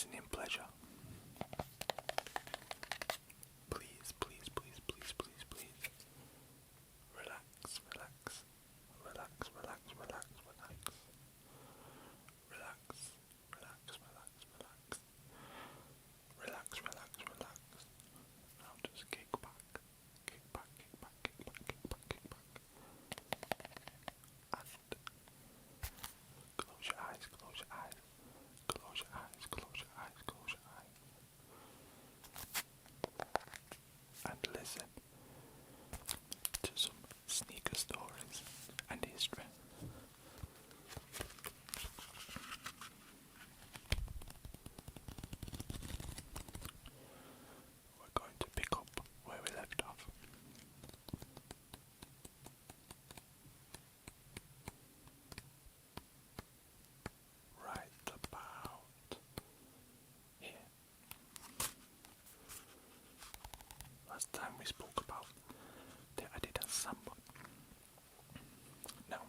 listening pleasure. Please, please, please, please, please, please. Relax, relax, relax, relax, relax, relax. Relax, relax, relax, relax. Relax, relax, relax. Now just kick back, kick back, kick back, kick back, kick back, kick back. And close your eyes, close your eyes. Close your eyes, close your eyes, close your eyes. And listen to some sneaker stories and history. We're going to pick up where we left off. Right about here. Last time we spoke about the Adidas Samba. Now,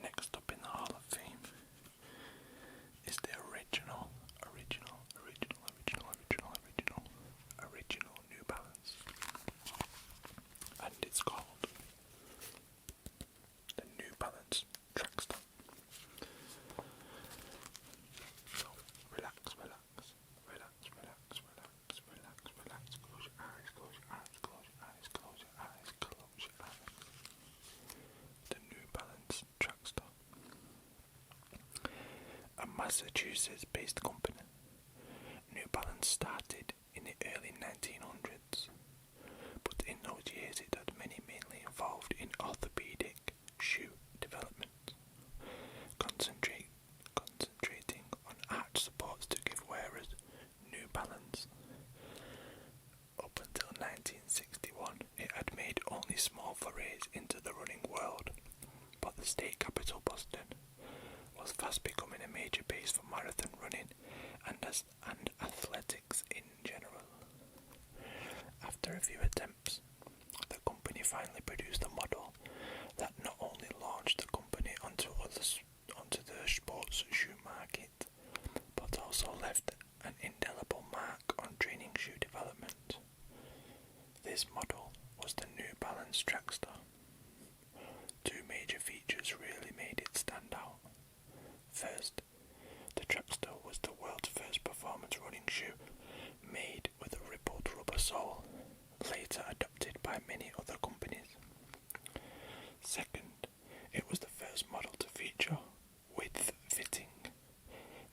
next up in the Hall of Fame is the original New Balance, and it's called the New Balance Trackstar. So relax, relax, relax, relax, relax, relax, relax. Close your eyes, close your eyes, close your eyes, close your eyes, close your eyes. The New Balance Trackstar, a Massachusetts-based company. New Balance started in the early 1900s, but in those years it had mainly involved in orthopedic shoe development, concentrating on arch supports to give wearers New Balance. Up until 1961, it had made only small forays into the running world, but the state capital, Boston, was fast becoming a major base for marathon running and athletics in general. After a few attempts, the company finally produced a model that not only launched the company onto the sports shoe market, but also left an indelible mark on training shoe development. This model was the New Balance Trackstar. Two major features really made it stand out. First, the Trackstar was the world's first performance running shoe made with a rippled rubber sole, later adopted by many other companies. Second, it was the first model to feature width fitting.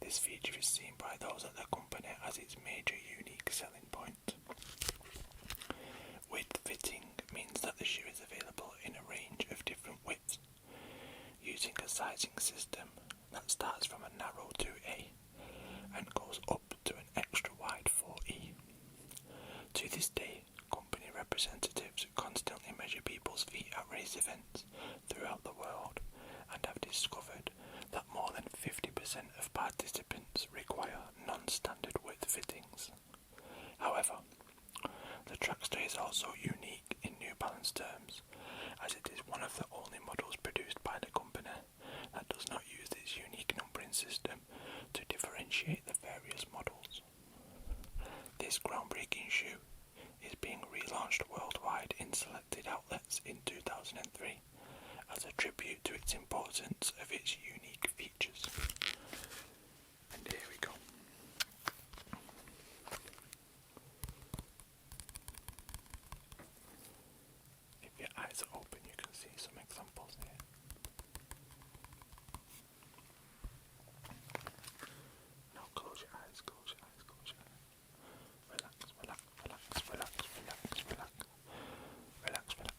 This feature is seen by those at the company as its major unique selling point. Width fitting means that the shoe is available in a range of different widths, using a sizing system that starts from a narrow 2A and goes up to an extra wide 4E. To this day, company representatives constantly measure people's feet at race events throughout the world and have discovered that more than 50% of participants require non-standard width fittings. However, the Trackstar is also unique in New Balance terms, as it is one of the only models produced by the company that does not use its unique numbering system to differentiate the various models. This groundbreaking shoe is being relaunched worldwide in selected outlets in 2003 as a tribute to its importance of its unique features. And here we go. If your eyes are open, you can see some examples here. Now close your eyes, close your eyes, close your eyes. Relax, relax, relax, relax, relax, relax. Relax, relax, relax, relax, relax.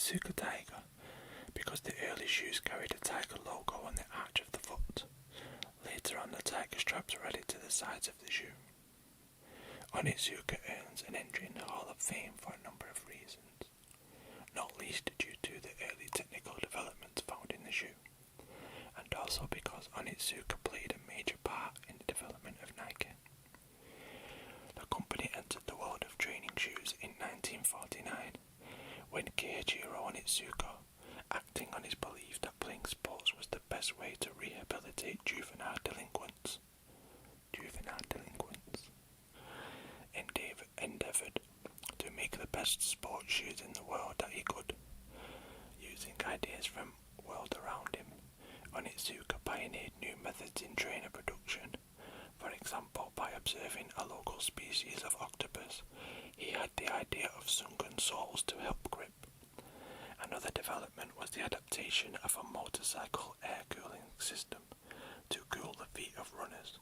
Onitsuka Tiger because the early shoes carried a tiger logo on the arch of the foot. Later on, the tiger straps were added to the sides of the shoe. Onitsuka earns an entry in the Hall of Fame for a number of reasons, not least due to the early technical developments found in the shoe, and also because Onitsuka played a major part in the development of Nike. The company entered the world of training shoes in 1949 when Keiichiro Onitsuka, acting on his belief that playing sports was the best way to rehabilitate juvenile delinquents, endeavoured to make the best sports shoes in the world that he could. Using ideas from the world around him, Onitsuka pioneered new methods in trainer production. For example, by observing a local species of octopus, he had the idea of sunken soles to help grip. Another development was the adaptation of a motorcycle air cooling system to cool the feet of runners.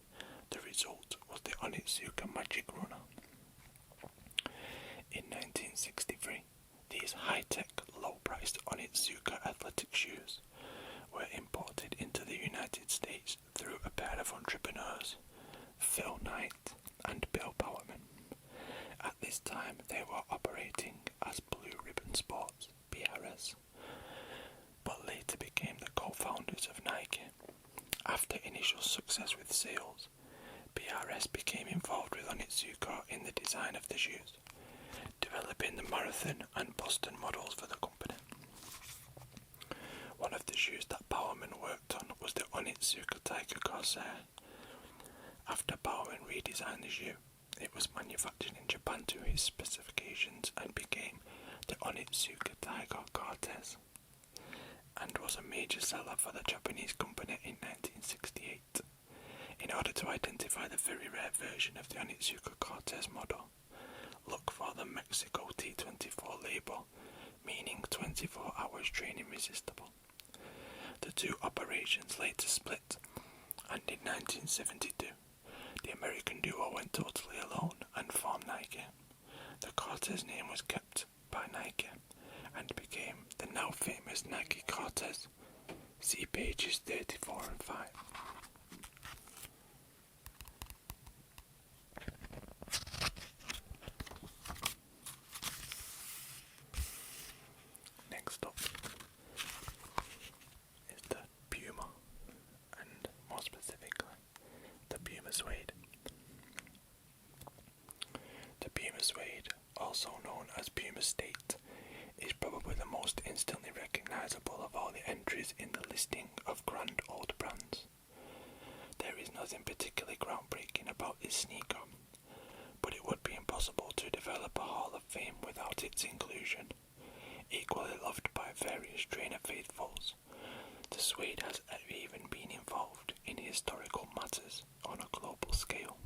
The result was the Onitsuka Magic Runner. In 1963, these high-tech, low-priced Onitsuka athletic shoes were imported into the United States through a pair of entrepreneurs, Phil Knight and Bill Bowerman. At this time, they were operating as Blue Ribbon Sports, BRS, but later became the co-founders of Nike. After initial success with sales, BRS became involved with Onitsuka in the design of the shoes, developing the Marathon and Boston models for the company. One of the shoes that Bowerman worked on was the Onitsuka Tiger Corsair. After Bowerman redesigned the shoe, it was manufactured in Japan to his specifications and became the Onitsuka Tiger Cortez, and was a major seller for the Japanese company in 1968. In order to identify the very rare version of the Onitsuka Cortez model, look for the Mexico T24 label, meaning 24 hours training resistible. The two operations later split, and in 1972, the American duo went totally alone and formed Nike. The Cortez name was kept by Nike and became the now famous Nike Cortez. See pages 34 and 5. Next up is the Puma, and more specifically, the Puma Suede. The Puma Suede, also known as Puma State, is probably the most instantly recognisable of all the entries in the listing of grand old brands. There is nothing particularly groundbreaking about this sneaker, but it would be impossible to develop a Hall of Fame without its inclusion. Equally loved by various trainer faithfuls, the suede has even been involved in historical matters on a global scale.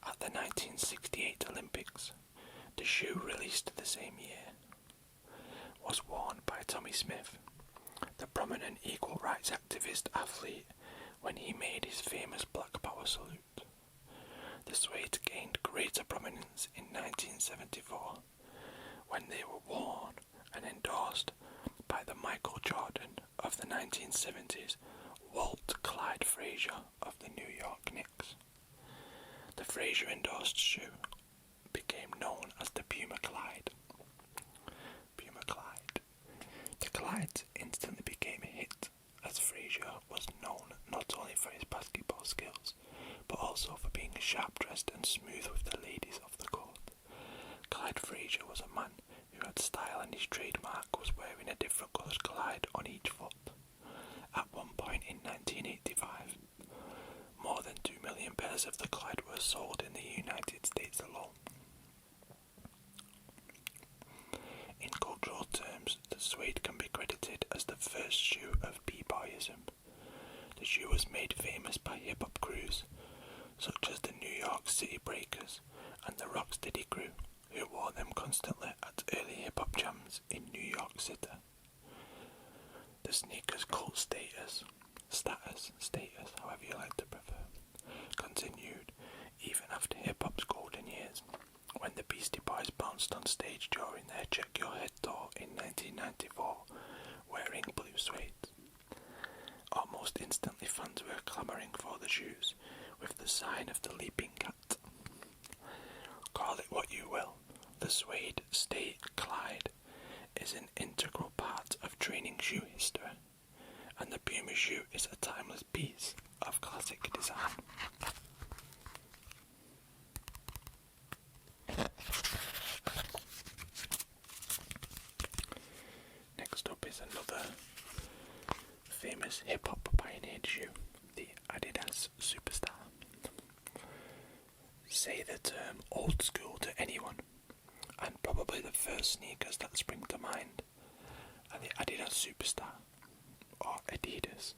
At the 1968 Olympics, the shoe released the same year was worn by Tommy Smith, the prominent equal rights activist athlete, when he made his famous Black Power salute. The suede gained greater prominence in 1974 when they were worn and endorsed by the Michael Jordan of the 1970s, Walt Clyde Frazier of the New York Knicks. The Frazier endorsed shoe became known as the Puma Clyde. The Clydes instantly became a hit, as Frazier was known not only for his basketball skills, but also for being sharp-dressed and smooth with the ladies of the court. Clyde Frazier was a man who had style, and his trademark was wearing a different coloured Clyde on each foot. At one point in 1985, more than 2 million pairs of the Clyde were sold in the United States alone. In cultural terms, the suede can be credited as the first shoe of b-boyism. The shoe was made famous by hip-hop crews, such as the New York City Breakers and the Rocksteady crew, who wore them constantly at early hip-hop jams in New York City. The sneaker's cult status, however you like to prefer, continued even after hip-hop's golden years, when the Beastie Boys announced on stage during their Check Your Head tour in 1994, wearing blue suede. Almost instantly fans were clamouring for the shoes, with the sign of the leaping cat. Call it what you will, the suede State Clyde is an integral part of training shoe history, and the Puma shoe is a timeless piece of classic design. Next up is another famous hip-hop pioneered shoe, the Adidas Superstar. Say the term old school to anyone, and probably the first sneakers that spring to mind are the Adidas Superstar, or Adidas,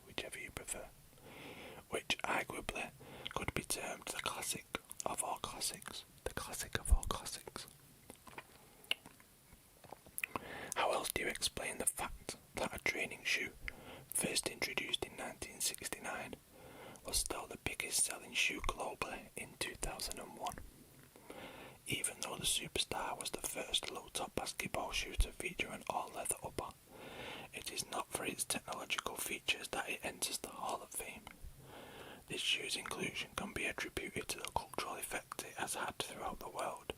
whichever you prefer, which arguably could be termed the classic of all classics, How else do you explain the fact that a training shoe, first introduced in 1969, was still the biggest selling shoe globally in 2001? Even though the Superstar was the first low-top basketball shoe to feature an all-leather upper, it is not for its technological features that it enters the Hall of Fame. This shoe's inclusion can be attributed to the cultural effect it has had throughout the world.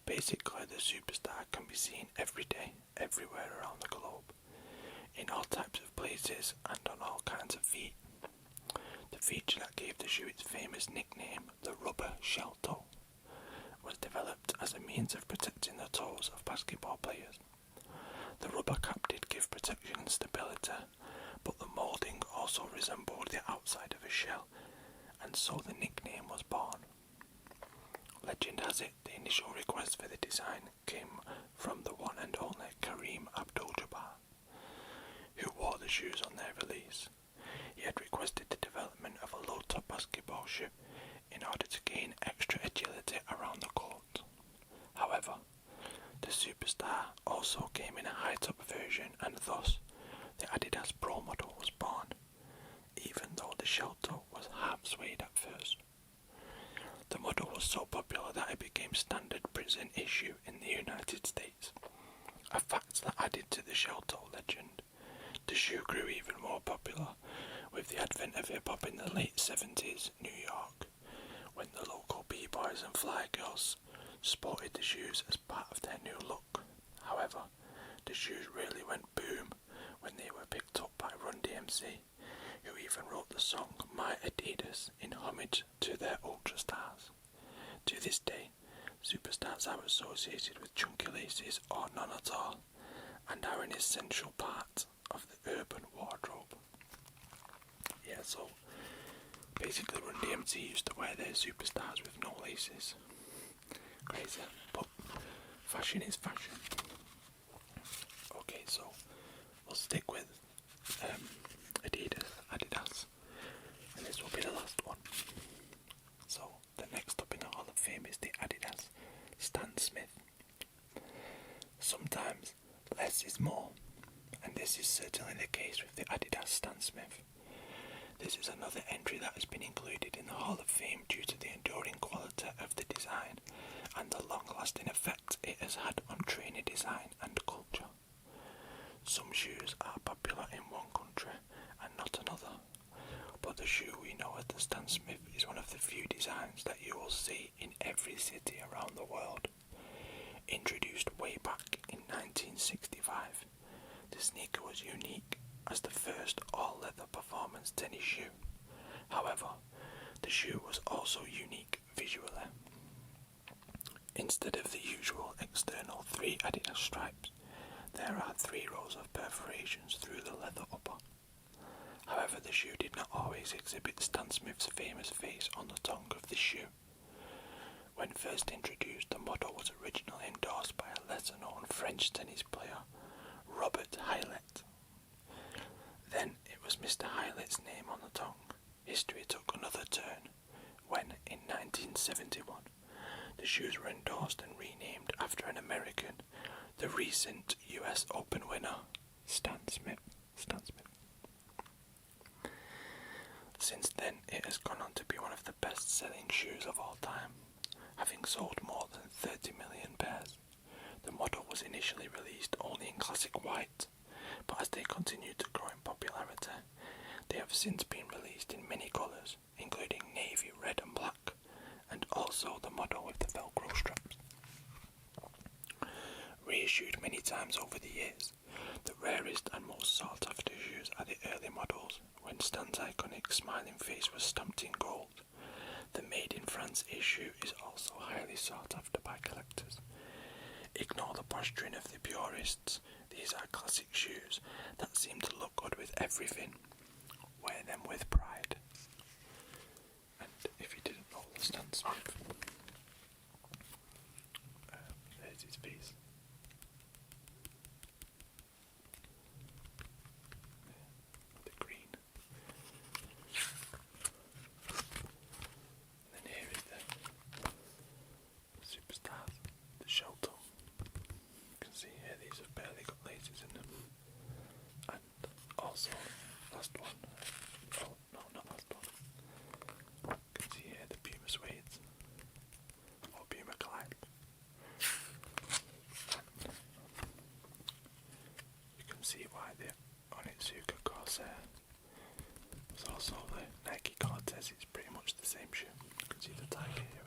Basically, the Superstar can be seen every day, everywhere around the globe, in all types of places and on all kinds of feet. The feature that gave the shoe its famous nickname, the rubber shell toe, was developed as a means of protecting the toes of basketball players. The rubber cap did give protection and stability, but the moulding also resembled the outside of a shell, and so the nickname was born. Legend has it the initial request for the design came from the one and only Kareem Abdul-Jabbar, who wore the shoes on their release. He had requested the development of a low-top basketball shoe in order to gain extra agility around the court. However, the Superstar also came in a high-top version, and thus the Adidas Pro model was born, even though the shell toe was half suede at first. The model was so popular that it became standard prison issue in the United States, a fact that added to the shell toe legend. The shoe grew even more popular with the advent of hip-hop in the late 70s New York, when the local b-boys and fly girls sported the shoes as part of their new look. However, the shoes really went boom when they were picked up by Run DMC, who even wrote the song My Adidas in homage to their ultra stars. To this day, Superstars are associated with chunky laces or none at all, and are an essential part of the urban wardrobe. Yeah, so basically Run DMC used to wear their Superstars with no laces. Crazy, but fashion is fashion. Okay, so we'll stick with Adidas, and this will be the last one. So the next up in the Hall of Fame is the Adidas Stan Smith. Sometimes less is more, and this is certainly the case with the Adidas Stan Smith. This is another entry that has been included in the Hall of Fame due to the enduring quality of the design and the long-lasting effect it has had on trainer design and culture. Some shoes are popular in one country and not another, but the shoe we know as the Stan Smith is one of the few designs that you will see in every city around the world. Introduced way back in 1965, the sneaker was unique as the first all-leather performance tennis shoe. However, the shoe was also unique visually. Instead of the usual external 3 Adidas stripes, there are 3 rows of perforations through the leather upper. However, the shoe did not always exhibit Stan Smith's famous face on the tongue of the shoe. When first introduced, the model was originally endorsed by a lesser-known French tennis player, Robert Hylett. Then it was Mr. Hylett's name on the tongue. History took another turn when, in 1971, the shoes were endorsed and renamed after an American, the recent US Open winner, Stan Smith. Since then, it has gone on to be one of the best-selling shoes of all time, having sold more than 30 million pairs. The model was initially released only in classic white, but as they continued to grow in popularity, they have since been released in many colours, including navy, red and black, and also the model with the Velcro straps. Reissued many times over the years, the rarest and most sought after shoes are the early models, when Stan's iconic smiling face was stamped in gold. The Made in France issue is also highly sought after by collectors. Ignore the posturing of the purists. These are classic shoes that seem to look good with everything. Wear them with pride. And if you didn't know the Stan Smith, there's his face. The green. And then here is the Superstars, the shell toe. You can see here these have barely got laces in them. And also, last one. Oh, no, not last one. You can see here the Puma suedes. Or Puma Glide. You can see why the Onitsuka Corsair was also the Nike Cortez. It's pretty much the same shoe. You can see the tag here.